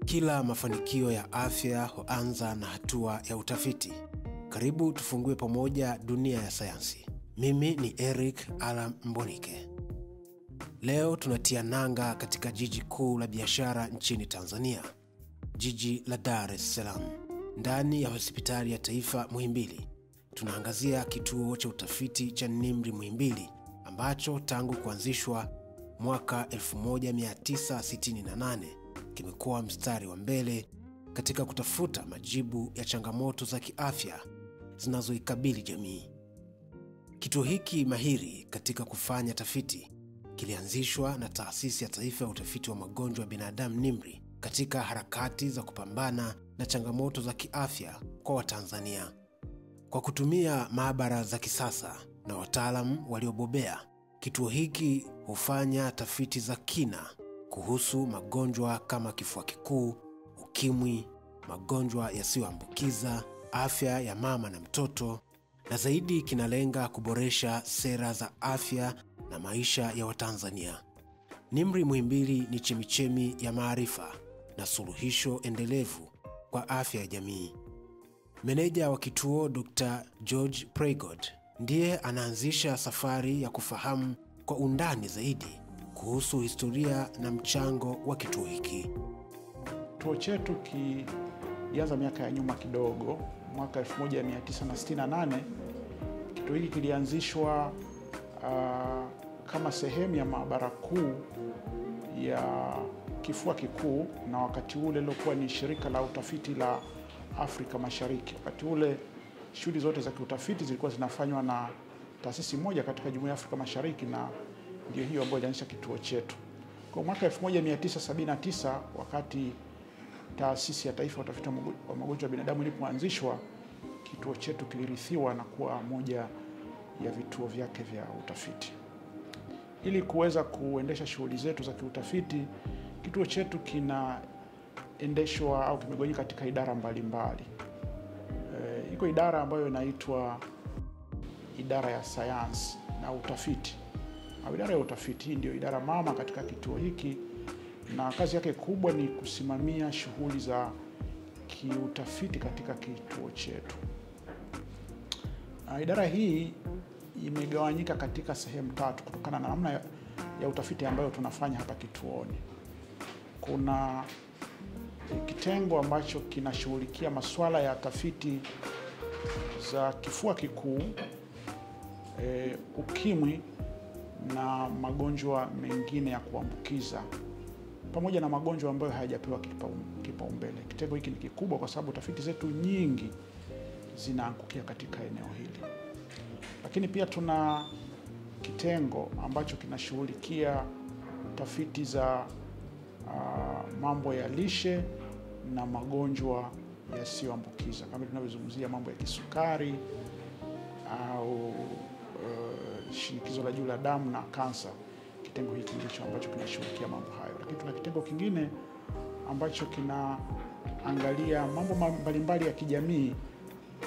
Kila mafanikio ya afya huanza na hatua ya utafiti. Karibu tufungue pamoja dunia ya sayansi. Mimi ni Eric Alam Mbonike. Leo tunatia nanga katika jiji kuu la biashara nchini Tanzania, jiji la Dar es Salaam. Ndani ya hospitali ya taifa Muhimbili, tunaangazia kituo cha utafiti cha NIMR Muhimbili ambacho tangu kuanzishwa mwaka 1968 kimekuwa mstari wa mbele katika kutafuta majibu ya changamoto za kiafya zinazoikabili jamii. Kituo hiki mahiri katika kufanya tafiti kilianzishwa na Taasisi ya Taifa ya Utafiti wa Magonjwa ya Binadamu NIMR katika harakati za kupambana na changamoto za kiafya kwa Watanzania. Kwa kutumia maabara za kisasa na wataalamu waliobobea, kituo hiki hufanya tafiti za kina kuhusu magonjwa kama kifua kikuu, ukimwi, magonjwa yasiyoambukiza, afya ya mama na mtoto, na zaidi kinalenga kuboresha sera za afya na maisha ya Watanzania. NIMR Muhimbili ni chemichemi ya maarifa na suluhisho endelevu kwa afya ya jamii. Meneja wa kituo Dr. George Pregod ndiye anaanzisha safari ya kufahamu kwa undani zaidi kuhusu historia na mchango wa kituo hiki. Kituo chetu kilianza miaka ya nyuma kidogo, mwaka 1968. Kituo hiki kilianzishwa kama sehemu ya maabara kuu ya kifua kikuu, na wakati ule lilokuwa ni shirika la utafiti la Afrika Mashariki. Wakati ule shughuli zote za kiutafiti zilikuwa zinafanywa na taasisi moja katika Jumuiya ya Afrika Mashariki, na ndio hiyo ambayo ilianzisha kituo chetu. Kwa mwaka 1979, wakati Taasisi ya Taifa ya Utafiti wa Magonjwa ya Binadamu ilipoanzishwa, kituo chetu kilirithiwa na kuwa moja ya vituo vyake vya utafiti. Ili kuweza kuendesha shughuli zetu za kiutafiti, kituo chetu kinaendeshwa au kimegawanyika katika idara mbalimbali. Iko idara ambayo inaitwa idara ya sayansi na utafiti. Idara ya utafiti hii ndio idara mama katika kituo hiki, na kazi yake kubwa ni kusimamia shughuli za kiutafiti katika kituo chetu. Idara hii imegawanyika katika sehemu tatu kutokana na namna ya utafiti ambayo tunafanya hapa kituoni. Kuna kitengo ambacho kinashughulikia masuala ya tafiti za kifua kikuu, ukimwi na magonjwa mengine ya kuambukiza, pamoja na magonjwa ambayo hayajapewa kipaumbele. Kitengo hiki ni kikubwa kwa sababu tafiti zetu nyingi zinaangukia katika eneo hili. Lakini pia tuna kitengo ambacho kinashughulikia tafiti za mambo ya lishe na magonjwa yasiyoambukiza, kama tunavyozungumzia mambo ya kisukari au shinikizo la juu la damu na kansa. Kitengo hiki ndicho ambacho kinashughulikia mambo hayo. Lakini tuna kitengo kingine ambacho kinaangalia mambo mbalimbali ya kijamii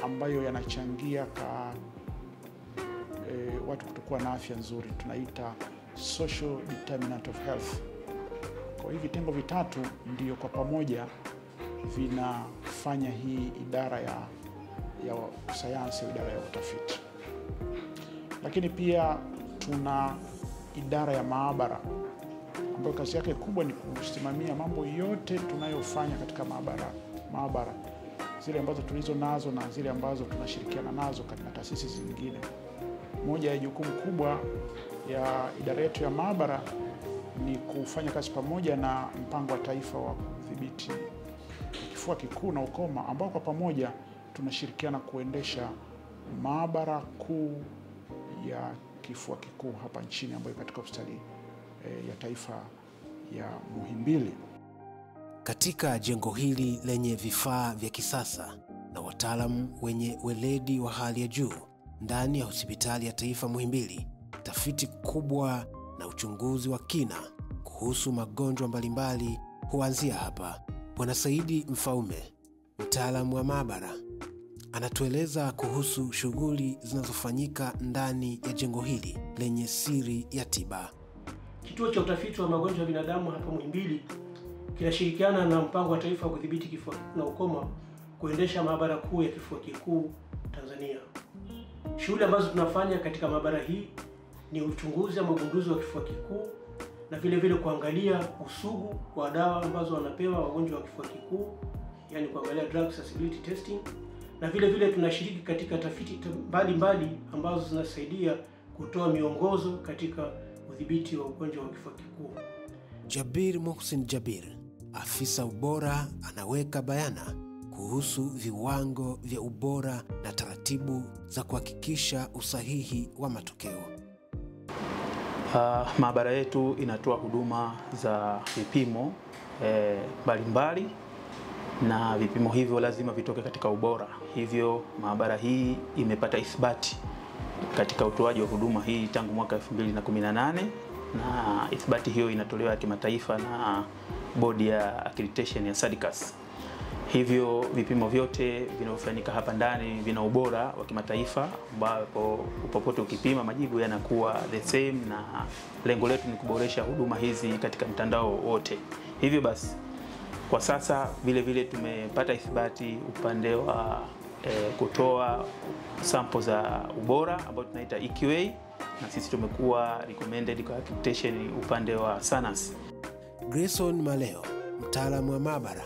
ambayo yanachangia watu kutokuwa na afya nzuri. Tunaita social determinant of health. Kwa hivi vitengo vitatu ndio kwa pamoja vinafanya hii idara ya sayansi, idara ya utafiti. Lakini pia tuna idara ya maabara ambayo kazi yake kubwa ni kusimamia mambo yote tunayofanya katika maabara zile ambazo tulizo nazo na zile ambazo tunashirikiana nazo katika taasisi zingine. Moja ya jukumu kubwa ya idara yetu ya maabara ni kufanya kazi pamoja na mpango wa taifa wa kudhibiti kifua kikuu na ukoma, ambao kwa pamoja tunashirikiana kuendesha maabara kuu ya kifua kikuu hapa nchini, ambayo katika hospitali ya taifa ya Muhimbili. Katika jengo hili lenye vifaa vya kisasa na wataalamu wenye weledi wa hali ya juu, ndani ya hospitali ya taifa Muhimbili, tafiti kubwa na uchunguzi wa kina kuhusu magonjwa mbalimbali huanzia hapa. Bwana Saidi Mfaume, mtaalamu wa maabara, anatueleza kuhusu shughuli zinazofanyika ndani ya jengo hili lenye siri ya tiba. Kituo cha utafiti wa magonjwa ya binadamu hapa Muhimbili kinashirikiana na mpango wa taifa wa kudhibiti kifua na ukoma kuendesha maabara kuu ya kifua kikuu Tanzania. Shughuli ambazo tunafanya katika maabara hii ni uchunguzi ama ugunduzi wa kifua kikuu na vile vile kuangalia usugu wa dawa ambazo wanapewa wagonjwa wa kifua kikuu, yani kuangalia drug accessibility testing, na vile vile tunashiriki katika tafiti mbalimbali ambazo zinasaidia kutoa miongozo katika udhibiti wa ugonjwa wa kifua kikuu. Jabir Muhsin Jabir, afisa ubora, anaweka bayana kuhusu viwango vya ubora na taratibu za kuhakikisha usahihi wa matokeo. Maabara yetu inatoa huduma za vipimo mbalimbali na vipimo hivyo lazima vitoke katika ubora. Hivyo maabara hii imepata ithibati katika utoaji wa huduma hii tangu mwaka 2018 na ithibati hiyo inatolewa kimataifa na bodi ya accreditation ya SADCAS. Hivyo vipimo vyote vinavyofanyika hapa ndani vina ubora wa kimataifa ambapo popote ukipima majibu yanakuwa the same, na lengo letu ni kuboresha huduma hizi katika mtandao wote. Hivyo basi kwa sasa vile vile tumepata ithibati upande wa kutoa sample za ubora ambao tunaita EQA, na sisi tumekuwa recommended kwa accreditation upande wa SANAS. Grayson Maleo, mtaalamu wa maabara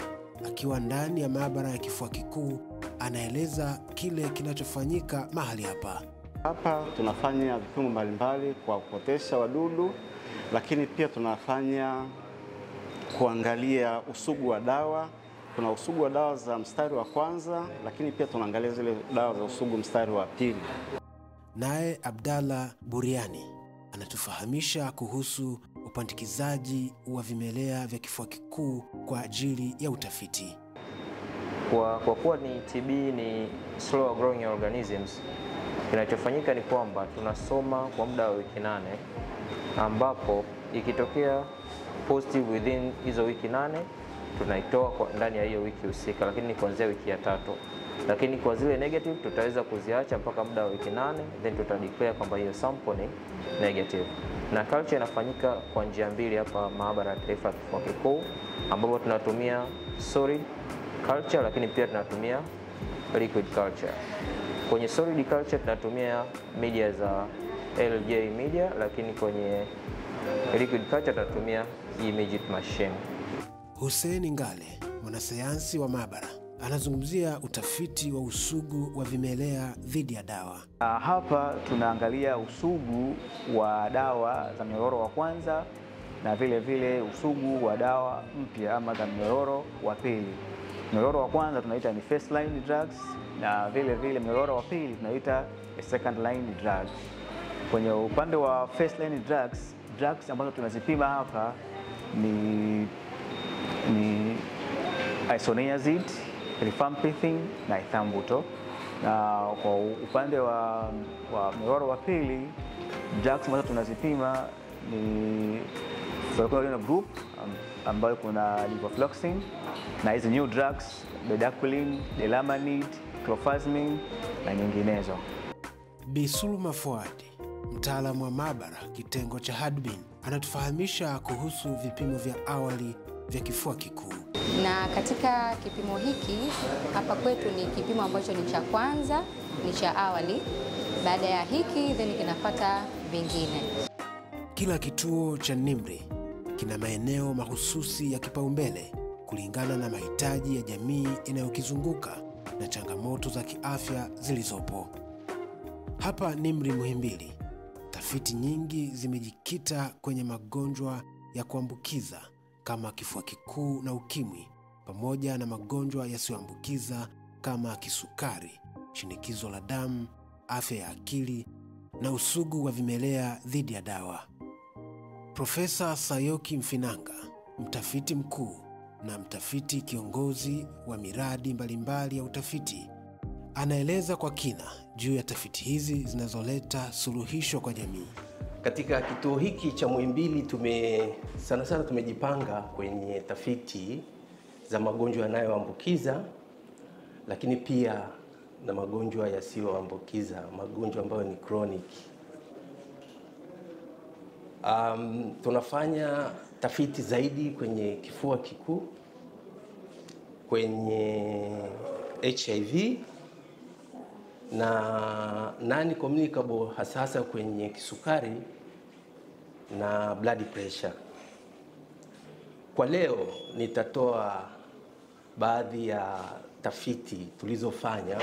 akiwa ndani ya maabara ya kifua kikuu, anaeleza kile kinachofanyika mahali hapa. Hapa tunafanya vipimo mbalimbali kwa kupotesha wadudu, lakini pia tunafanya kuangalia usugu wa dawa. Kuna usugu wa dawa za mstari wa kwanza, lakini pia tunaangalia zile dawa za usugu mstari wa pili. Naye Abdalla Buriani anatufahamisha kuhusu upandikizaji wa vimelea vya kifua kikuu kwa ajili ya utafiti. Kwa kuwa ni TB ni slow growing organisms, kinachofanyika ni kwamba tunasoma kwa muda wa wiki 8, ambapo ikitokea positive within hizo wiki 8 tunaitoa ndani ya hiyo wiki husika, lakini ni kuanzia wiki ya 3. Lakini kwa zile negative tutaweza kuziacha mpaka muda wa wiki 8, then tutadeclare kwamba hiyo sample ni negative. Na culture inafanyika kwa njia mbili hapa maabara ya taifa ya kifua kikuu, ambapo tunatumia solid culture lakini pia tunatumia liquid culture. Kwenye solid culture tunatumia media za LJ media, lakini kwenye liquid culture tunatumia immediate machine. Hussein Ngale, mwanasayansi wa maabara, anazungumzia utafiti wa usugu wa vimelea dhidi ya dawa. Hapa tunaangalia usugu wa dawa za mnyororo wa kwanza na vile vile usugu wa dawa mpya ama za mnyororo wa pili. Mnyororo wa kwanza tunaita ni first line drugs, na vile vile mnyororo wa pili tunaita second line drugs. Kwenye upande wa first line drugs ambazo tunazipima hapa ni isoniazid, rifampicin na ethambutol. Na kwa upande wa mnyororo wa pili, drugs ambazo tunazipima ni fluoroquinolone group ambayo kuna levofloxacin, na hizi new drugs bedaquiline, delamanid, clofazimine na nyinginezo. Bi Sulma Fuadi, mtaalamu wa maabara kitengo cha Hadbin, anatufahamisha kuhusu vipimo vya awali vya kifua kikuu. Na katika kipimo hiki hapa kwetu ni kipimo ambacho ni cha kwanza, ni cha awali. Baada ya hiki then kinapata vingine. Kila kituo cha NIMR kina maeneo mahususi ya kipaumbele kulingana na mahitaji ya jamii inayokizunguka na changamoto za kiafya zilizopo. Hapa NIMR Muhimbili, tafiti nyingi zimejikita kwenye magonjwa ya kuambukiza kama kifua kikuu na ukimwi, pamoja na magonjwa yasiyoambukiza kama kisukari, shinikizo la damu, afya ya akili na usugu wa vimelea dhidi ya dawa. Profesa Sayoki Mfinanga, mtafiti mkuu na mtafiti kiongozi wa miradi mbalimbali ya utafiti, anaeleza kwa kina juu ya tafiti hizi zinazoleta suluhisho kwa jamii. Katika kituo hiki cha Muhimbili sana tumejipanga kwenye tafiti za magonjwa yanayoambukiza, lakini pia na magonjwa yasiyoambukiza, magonjwa ambayo ni chronic. Tunafanya tafiti zaidi kwenye kifua kikuu, kwenye HIV na non-communicable, hasa kwenye kisukari na blood pressure. Kwa leo nitatoa baadhi ya tafiti tulizofanya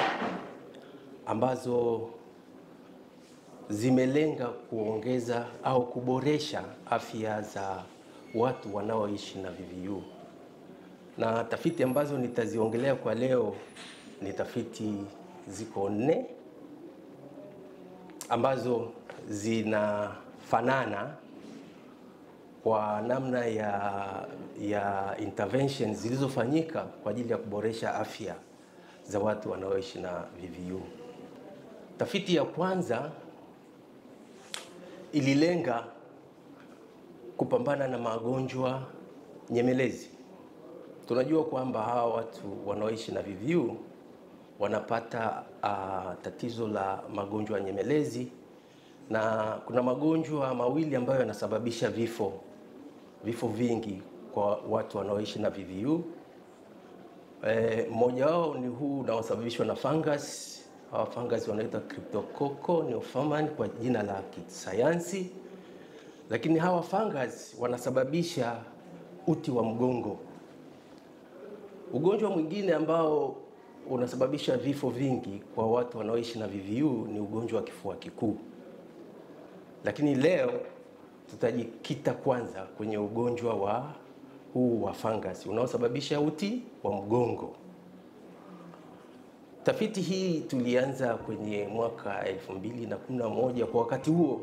ambazo zimelenga kuongeza au kuboresha afya za watu wanaoishi na VVU. Na tafiti ambazo nitaziongelea kwa leo ni tafiti ziko 4 ambazo zinafanana kwa namna ya intervention zilizofanyika kwa ajili ya kuboresha afya za watu wanaoishi na VVU. Tafiti ya kwanza ililenga kupambana na magonjwa nyemelezi. Tunajua kwamba hawa watu wanaoishi na VVU wanapata tatizo la magonjwa nyemelezi, na kuna magonjwa mawili ambayo yanasababisha vifo vingi kwa watu wanaoishi na VVU. Mmoja wao ni huu unaosababishwa na fungus. Hawa fungus wanaitwa Cryptococcus neoformans kwa jina la kisayansi, lakini hawa fungus wanasababisha uti wa mgongo. Ugonjwa mwingine ambao unasababisha vifo vingi kwa watu wanaoishi na VVU ni ugonjwa wa kifua kikuu. Lakini leo tutajikita kwanza kwenye ugonjwa huu wa fungus unaosababisha uti wa mgongo. Tafiti hii tulianza kwenye mwaka 2011. Kwa wakati huo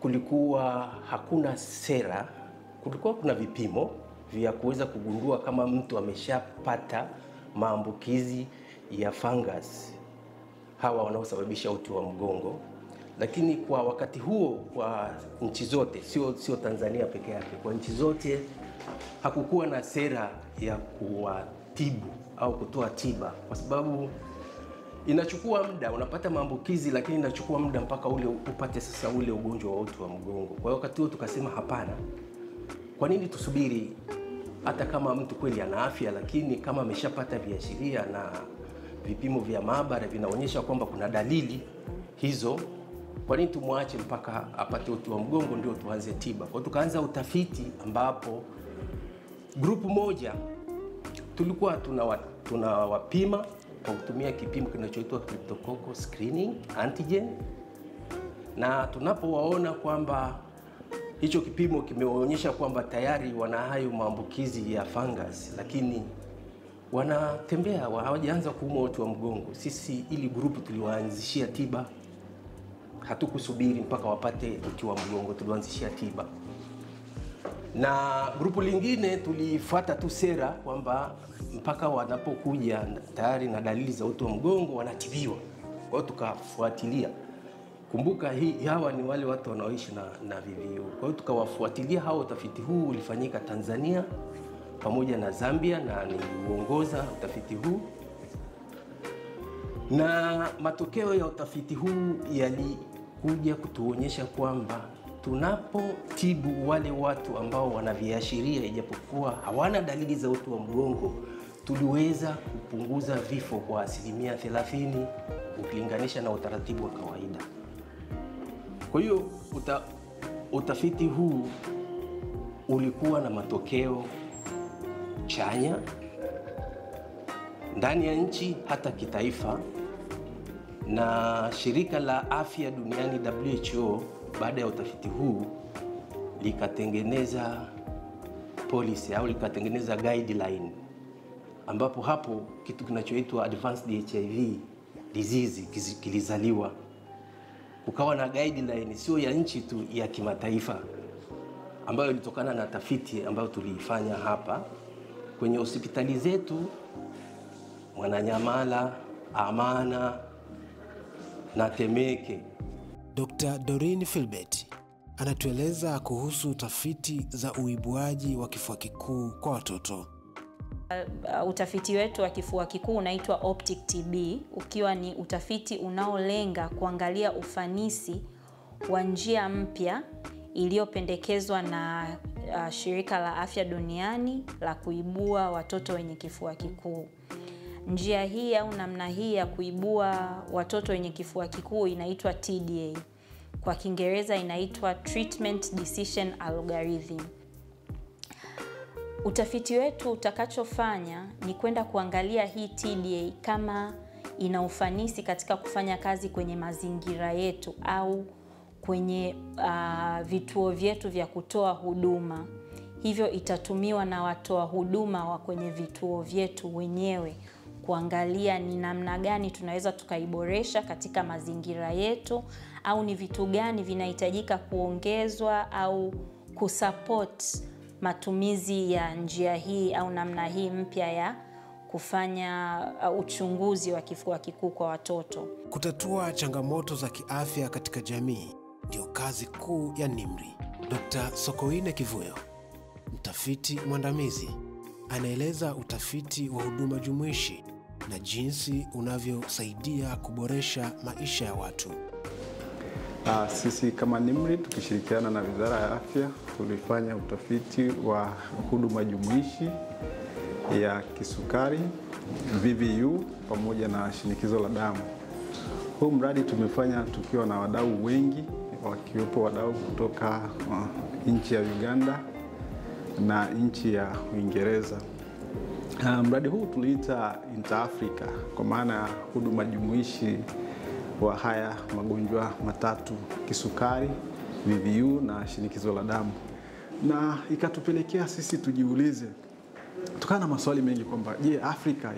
kulikuwa hakuna sera, kulikuwa kuna vipimo vya kuweza kugundua kama mtu ameshapata maambukizi ya fungus hawa wanaosababisha uti wa mgongo. Lakini kwa wakati huo kwa nchi zote, sio Tanzania peke yake, kwa nchi zote hakukuwa na sera ya kuwatibu au kutoa tiba, kwa sababu inachukua muda. Unapata maambukizi lakini inachukua muda mpaka upate sasa ule ugonjwa wa uti wa mgongo. Kwa hiyo wakati huo tukasema hapana, kwa nini tusubiri? Hata kama mtu kweli ana afya, lakini kama ameshapata viashiria na vipimo vya maabara vinaonyesha kwamba kuna dalili hizo, kwa nini tumwache mpaka apate uti wa mgongo ndio tuanze tiba? Kwa tukaanza utafiti ambapo grupu moja tulikuwa tunawapima kwa kutumia kipimo kinachoitwa Cryptococcus screening antigen, na tunapowaona kwamba hicho kipimo kimeonyesha kwamba tayari wana hayo maambukizi ya fungus, lakini wanatembea, hawajaanza kuumwa uti wa mgongo, sisi ili grupu tuliwaanzishia tiba. Hatukusubiri mpaka wapate uti wa mgongo, tuliwaanzishia tiba. Na grupu lingine tulifuata tu sera kwamba mpaka wanapokuja tayari na dalili za uti wa mgongo wanatibiwa. Kwa hiyo tukafuatilia. Kumbuka hawa ni wale watu wanaoishi na VVU. Kwa hiyo tukawafuatilia hao. Utafiti huu ulifanyika Tanzania pamoja na Zambia na niliuongoza utafiti huu. Na matokeo ya utafiti huu yalikuja kutuonyesha kwamba tunapotibu wale watu ambao wana viashiria ijapokuwa hawana dalili za uti wa mgongo, tuliweza kupunguza vifo kwa 30% ukilinganisha na utaratibu wa kawaida. Kwa hiyo utafiti huu ulikuwa na matokeo chanya ndani ya nchi hata kitaifa, na shirika la afya duniani WHO baada ya utafiti huu likatengeneza policy au likatengeneza guideline, ambapo hapo kitu kinachoitwa advanced HIV disease kilizaliwa. Kukawa na guideline sio ya nchi tu, ya kimataifa, ambayo ilitokana na tafiti ambayo tuliifanya hapa kwenye hospitali zetu Mwananyamala, Amana na Temeke. Dr. Doreen Philbert anatueleza kuhusu tafiti za uibuaji wa kifua kikuu kwa watoto. Utafiti wetu wa kifua kikuu unaitwa Optic TB, ukiwa ni utafiti unaolenga kuangalia ufanisi wa njia mpya iliyopendekezwa na Shirika la Afya Duniani la kuibua watoto wenye kifua kikuu. Njia hii au namna hii ya kuibua watoto wenye kifua kikuu inaitwa TDA. Kwa Kiingereza inaitwa Treatment Decision Algorithm. Utafiti wetu utakachofanya ni kwenda kuangalia hii TDA kama ina ufanisi katika kufanya kazi kwenye mazingira yetu au kwenye vituo vyetu vya kutoa huduma. Hivyo itatumiwa na watoa huduma wa kwenye vituo vyetu wenyewe kuangalia ni namna gani tunaweza tukaiboresha katika mazingira yetu, au ni vitu gani vinahitajika kuongezwa au kusupport matumizi ya njia hii au namna hii mpya ya kufanya uchunguzi wa kifua kikuu kwa watoto. Kutatua changamoto za kiafya katika jamii ndio kazi kuu ya NIMR. Dr. Sokoine Kivuyo, mtafiti mwandamizi, anaeleza utafiti wa huduma jumuishi na jinsi unavyosaidia kuboresha maisha ya watu. Sisi kama NIMR tukishirikiana na Wizara ya Afya tulifanya utafiti wa huduma jumuishi ya kisukari, VVU pamoja na shinikizo la damu. Huu mradi tumefanya tukiwa na wadau wengi, wakiwepo wadau kutoka nchi ya Uganda na nchi ya Uingereza. Mradi huu tuliita Inter-Africa kwa maana huduma jumuishi wa haya magonjwa matatu: kisukari, VVU na shinikizo la damu. Na ikatupelekea sisi tujiulize, tukana na maswali mengi kwamba je, Afrika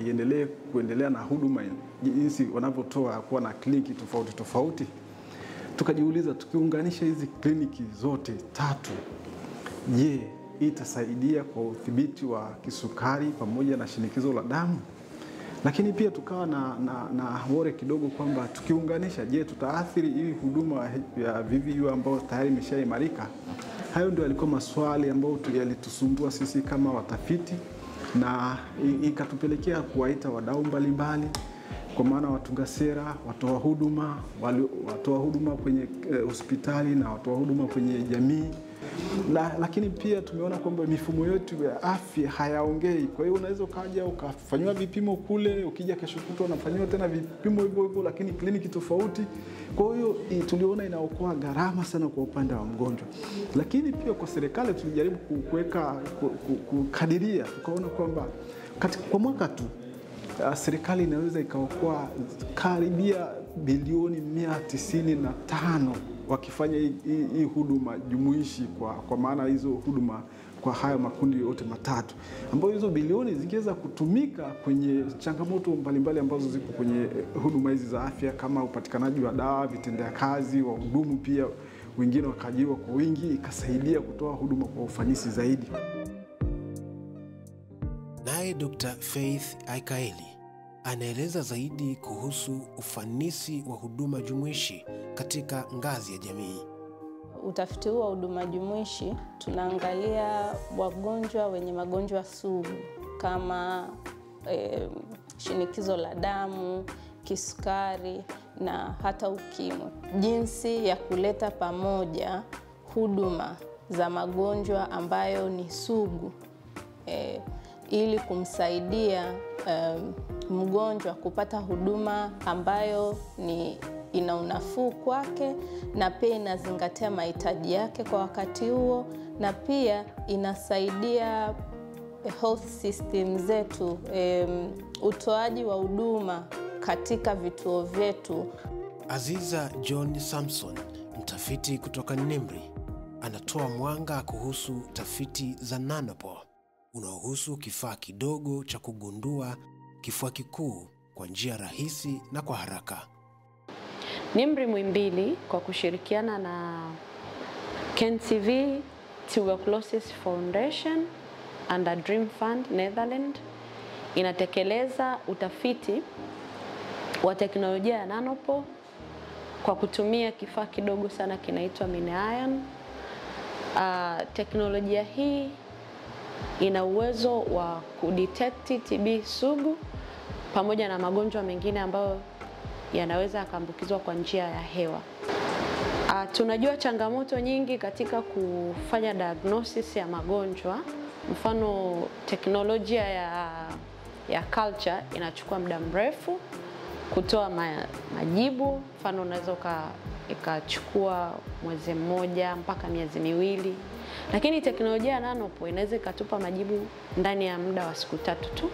kuendelea na huduma jinsi wanavyotoa kuwa na kliniki tofauti tofauti? Tukajiuliza, tukiunganisha hizi kliniki zote tatu, je, itasaidia kwa udhibiti wa kisukari pamoja na shinikizo la damu? Lakini pia tukawa na wore kidogo kwamba tukiunganisha, je, tutaathiri hii huduma ya VVU ambayo tayari imeshaimarika? Hayo ndio yalikuwa maswali ambayo yalitusumbua sisi kama watafiti, na ikatupelekea kuwaita wadau mbalimbali, kwa maana watunga sera, watoa huduma kwenye hospitali na watoa huduma kwenye jamii. Lakini pia tumeona kwamba mifumo yetu ya afya hayaongei. Kwa hiyo unaweza ukaja ukafanywa vipimo kule, ukija kesho kutwa unafanywa tena vipimo hivyo hivyo, lakini kliniki tofauti. Kwa hiyo tuliona inaokoa gharama sana kwa upande wa mgonjwa. Lakini pia kwa serikali tulijaribu kukadiria, tukaona kwamba kwa mwaka tu serikali inaweza ikaokoa karibia bilioni 195 wakifanya hii huduma jumuishi, kwa maana hizo huduma kwa hayo makundi yote matatu, ambayo hizo bilioni zingeweza kutumika kwenye changamoto mbalimbali ambazo ziko kwenye huduma hizi za afya, kama upatikanaji wa dawa, vitendea kazi, wahudumu pia wengine wakaajiriwa kwa wingi, ikasaidia kutoa huduma kwa ufanisi zaidi. Naye Dr. Faith Aikaeli anaeleza zaidi kuhusu ufanisi wa huduma jumuishi katika ngazi ya jamii. Utafiti huu wa huduma jumuishi tunaangalia wagonjwa wenye magonjwa sugu kama shinikizo la damu, kisukari na hata ukimwi. Jinsi ya kuleta pamoja huduma za magonjwa ambayo ni sugu ili kumsaidia mgonjwa kupata huduma ambayo ina unafuu kwake, na pia inazingatia mahitaji yake kwa wakati huo, na pia inasaidia health system zetu, utoaji wa huduma katika vituo vyetu. Aziza John Samson, mtafiti kutoka NIMR, anatoa mwanga kuhusu tafiti za Nanopore unaohusu kifaa kidogo cha kugundua kifua kikuu kwa njia rahisi na kwa haraka. NIMR Muhimbili kwa kushirikiana na KNCV Tuberculosis Foundation and Dream Fund Netherlands inatekeleza utafiti wa teknolojia ya Nanopore kwa kutumia kifaa kidogo sana kinaitwa MinION. Teknolojia hii ina uwezo wa kudetect TB sugu pamoja na magonjwa mengine ambayo yanaweza kuambukizwa kwa njia ya hewa. Tunajua changamoto nyingi katika kufanya diagnosis ya magonjwa. Mfano, teknolojia ya culture inachukua muda mrefu kutoa majibu. Mfano, unaweza ikachukua mwezi mmoja mpaka miezi miwili, lakini teknolojia ya Nanopo inaweza ikatupa majibu ndani ya muda wa siku 3 tu.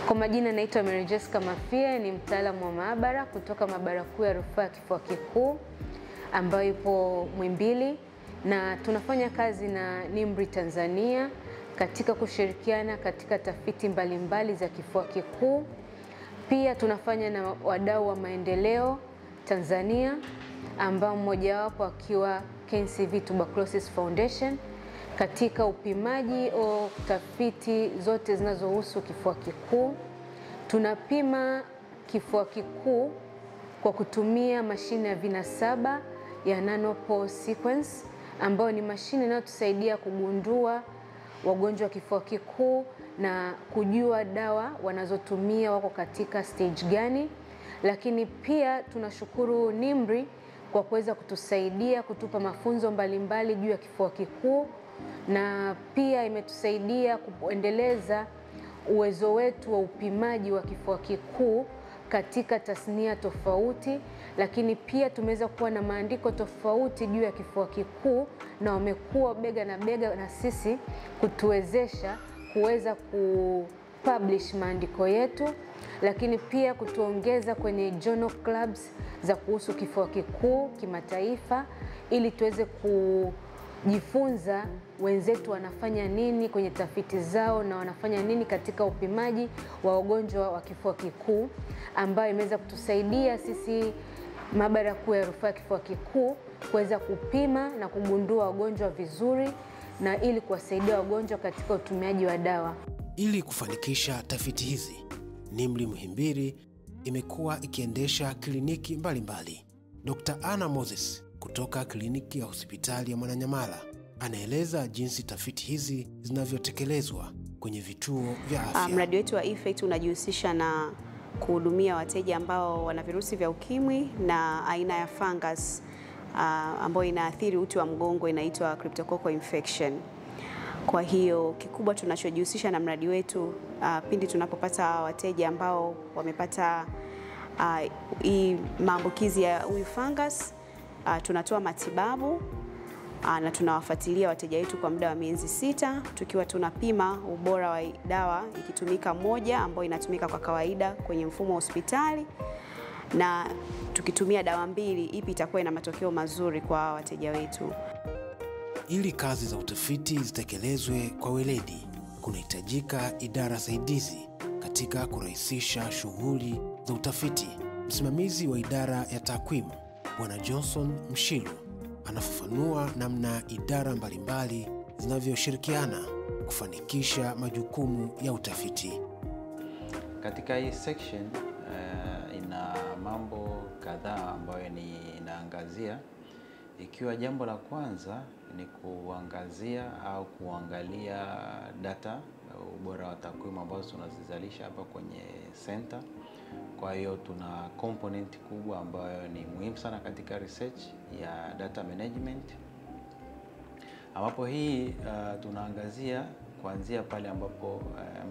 Kwa majina naitwa Mary Jessica Mafia, ni mtaalamu wa maabara kutoka Maabara Kuu ya Rufaa ya Kifua Kikuu ambayo ipo Muhimbili, na tunafanya kazi na NIMR Tanzania katika kushirikiana katika tafiti mbalimbali za kifua kikuu. Pia tunafanya na wadau wa maendeleo Tanzania ambao mmoja wapo akiwa KNCV Tuberculosis Foundation katika upimaji au tafiti zote zinazohusu kifua kikuu. Tunapima kifua kikuu kwa kutumia mashine ya vinasaba ya Nanopo sequence ambayo ni mashine inayotusaidia kugundua wagonjwa wa kifua kikuu na kujua dawa wanazotumia wako katika stage gani. Lakini pia tunashukuru NIMR kwa kuweza kutusaidia kutupa mafunzo mbalimbali juu ya kifua kikuu, na pia imetusaidia kuendeleza uwezo wetu wa upimaji wa kifua kikuu katika tasnia tofauti. Lakini pia tumeweza kuwa na maandiko tofauti juu ya kifua kikuu, na wamekuwa bega na bega na sisi kutuwezesha kuweza kupublish maandiko yetu, lakini pia kutuongeza kwenye journal clubs za kuhusu kifua kikuu kimataifa, ili tuweze kujifunza wenzetu wanafanya nini kwenye tafiti zao na wanafanya nini katika upimaji wa wagonjwa wa kifua kikuu, ambayo imeweza kutusaidia sisi Maabara Kuu ya Rufaa ya Kifua Kikuu kuweza kupima na kugundua wagonjwa vizuri na ili kuwasaidia wagonjwa katika utumiaji wa dawa. Ili kufanikisha tafiti hizi, NIMR Muhimbili imekuwa ikiendesha kliniki mbalimbali. Dr. Anna Moses kutoka kliniki ya hospitali ya Mwananyamala anaeleza jinsi tafiti hizi zinavyotekelezwa kwenye vituo vya afya. Mradi wetu wa Effect unajihusisha na kuhudumia wateja ambao wana virusi vya ukimwi na aina ya fungus ambayo inaathiri uti wa mgongo, inaitwa cryptococcal infection. Kwa hiyo kikubwa tunachojihusisha na mradi wetu pindi tunapopata wateja ambao wamepata maambukizi ya huyu fungus, tunatoa matibabu na tunawafuatilia wateja wetu kwa muda wa miezi 6, tukiwa tunapima ubora wa dawa ikitumika moja ambayo inatumika kwa kawaida kwenye mfumo wa hospitali, na tukitumia dawa 2 ipi itakuwa ina matokeo mazuri kwa wateja wetu. Ili kazi za utafiti zitekelezwe kwa weledi, kunahitajika idara saidizi katika kurahisisha shughuli za utafiti. Msimamizi wa idara ya takwimu Bwana Johnson Mshilu anafafanua namna idara mbalimbali zinavyoshirikiana kufanikisha majukumu ya utafiti. Katika hii section ina mambo kadhaa ambayo inaangazia, ikiwa jambo la kwanza ni kuangazia au kuangalia data, ubora wa takwimu ambazo tunazizalisha hapa kwenye center. Kwa hiyo tuna component kubwa ambayo ni muhimu sana katika research ya data management, ambapo hii tunaangazia kuanzia pale ambapo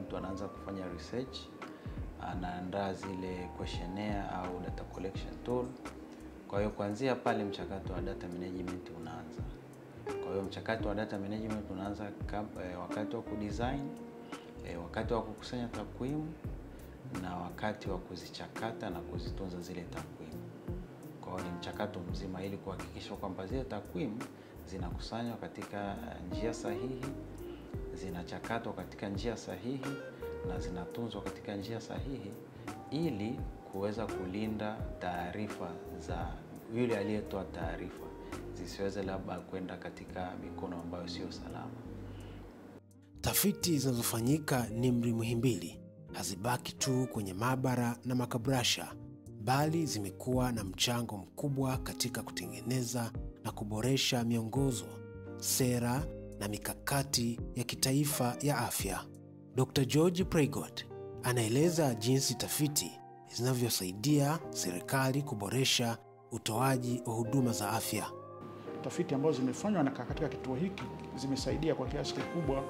mtu anaanza kufanya research, anaandaa zile questionnaire au data collection tool. Kwa hiyo kuanzia pale mchakato wa data management unaanza. Kwa hiyo mchakato wa data management unaanza wakati wa kudesign, wakati wa kukusanya takwimu na wakati wa kuzichakata na kuzitunza zile takwimu. Kwa hiyo ni mchakato mzima ili kuhakikisha kwamba zile takwimu zinakusanywa katika njia sahihi, zinachakatwa katika njia sahihi na zinatunzwa katika njia sahihi, ili kuweza kulinda taarifa za yule aliyetoa taarifa zisiweze labda kwenda katika mikono ambayo sio salama. Tafiti zinazofanyika NIMR Muhimbili hazibaki tu kwenye maabara na makabrasha, bali zimekuwa na mchango mkubwa katika kutengeneza na kuboresha miongozo, sera na mikakati ya kitaifa ya afya. Dr. George Preigot anaeleza jinsi tafiti zinavyosaidia serikali kuboresha utoaji wa huduma za afya. Tafiti ambazo zimefanywa na katika kituo hiki zimesaidia kwa kiasi kikubwa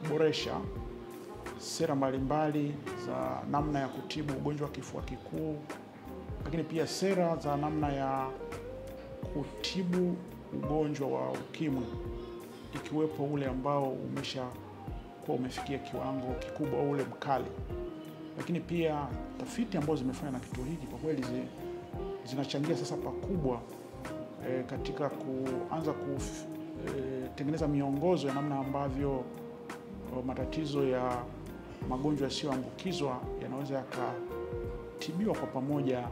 kuboresha sera mbalimbali za namna ya kutibu ugonjwa wa kifua kikuu, lakini pia sera za namna ya kutibu ugonjwa wa ukimwi, ikiwepo ule ambao umeshakuwa umefikia kiwango kikubwa, ule mkali. Lakini pia tafiti ambazo zimefanywa na kituo hiki kwa kweli zinachangia sasa pakubwa katika kuanza kutengeneza miongozo ya namna ambavyo matatizo ya magonjwa yasiyoambukizwa yanaweza yakatibiwa kwa pamoja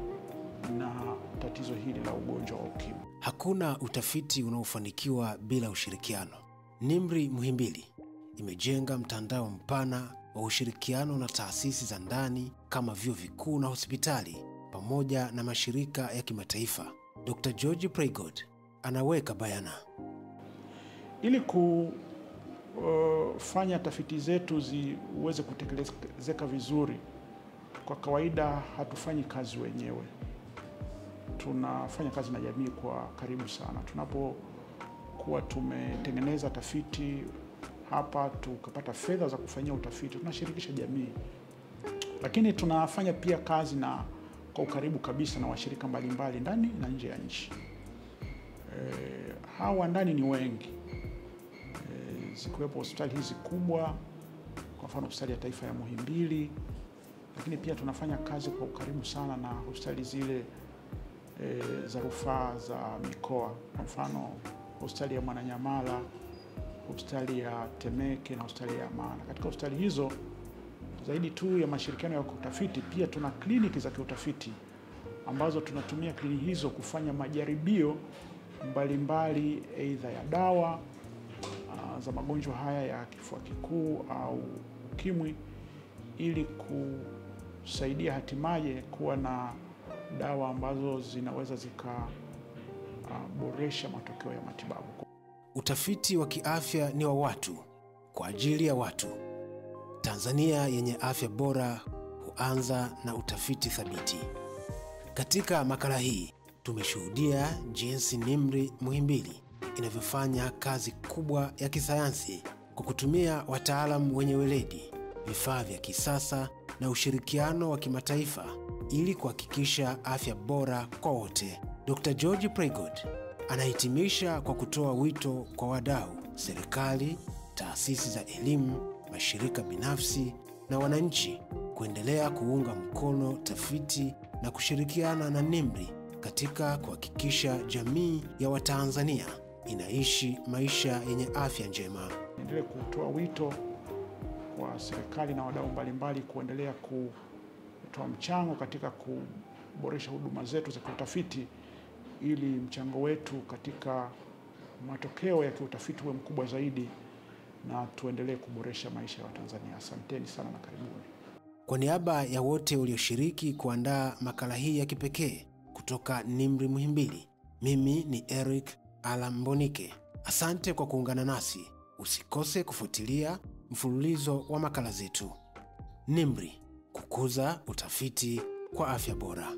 na tatizo hili la ugonjwa wa ukimwi. Hakuna utafiti unaofanikiwa bila ushirikiano. NIMR Muhimbili imejenga mtandao mpana wa ushirikiano na taasisi za ndani kama vyuo vikuu na hospitali pamoja na mashirika ya kimataifa. Dr. George Preigot anaweka bayana. Ili kufanya tafiti zetu ziweze kutekelezeka vizuri, kwa kawaida hatufanyi kazi wenyewe. Tunafanya kazi na jamii kwa karibu sana. Tunapokuwa tumetengeneza tafiti hapa, tukapata fedha za kufanyia utafiti, tunashirikisha jamii. Lakini tunafanya pia kazi kwa ukaribu kabisa na washirika mbalimbali ndani na nje ya nchi. Hawa ndani ni wengi. Zikiwepo hospitali hizi kubwa, kwa mfano hospitali ya taifa ya Muhimbili, lakini pia tunafanya kazi kwa ukaribu sana na hospitali zile za rufaa za mikoa, kwa mfano hospitali ya Mwananyamala, hospitali ya Temeke na hospitali ya Amana. Katika hospitali hizo, zaidi tu ya mashirikiano ya utafiti, pia tuna kliniki za kiutafiti ambazo tunatumia kliniki hizo kufanya majaribio mbalimbali, aidha ya dawa za magonjwa haya ya kifua kikuu au ukimwi, ili kusaidia hatimaye kuwa na dawa ambazo zinaweza zikaboresha matokeo ya matibabu. Utafiti wa kiafya ni wa watu kwa ajili ya watu. Tanzania yenye afya bora huanza na utafiti thabiti. Katika makala hii tumeshuhudia jinsi NIMR Muhimbili inavyofanya kazi kubwa ya kisayansi kwa kutumia wataalamu wenye weledi, vifaa vya kisasa na ushirikiano wa kimataifa ili kuhakikisha afya bora kwa wote. Dr. George Preigot anahitimisha kwa kutoa wito kwa wadau, serikali, taasisi za elimu, mashirika binafsi na wananchi kuendelea kuunga mkono tafiti na kushirikiana na NIMR katika kuhakikisha jamii ya Watanzania inaishi maisha yenye afya njema. Niendelee kutoa wito kwa serikali na wadau mbalimbali kuendelea kutoa mchango katika kuboresha huduma zetu za kiutafiti, ili mchango wetu katika matokeo ya kiutafiti uwe mkubwa zaidi na tuendelee kuboresha maisha ya Watanzania. Asanteni sana na karibuni. Kwa niaba ya wote walioshiriki kuandaa makala hii ya kipekee kutoka NIMR Muhimbili, mimi ni Eric Alambonike. Asante kwa kuungana nasi. Usikose kufuatilia mfululizo wa makala zetu. NIMR, kukuza utafiti kwa afya bora.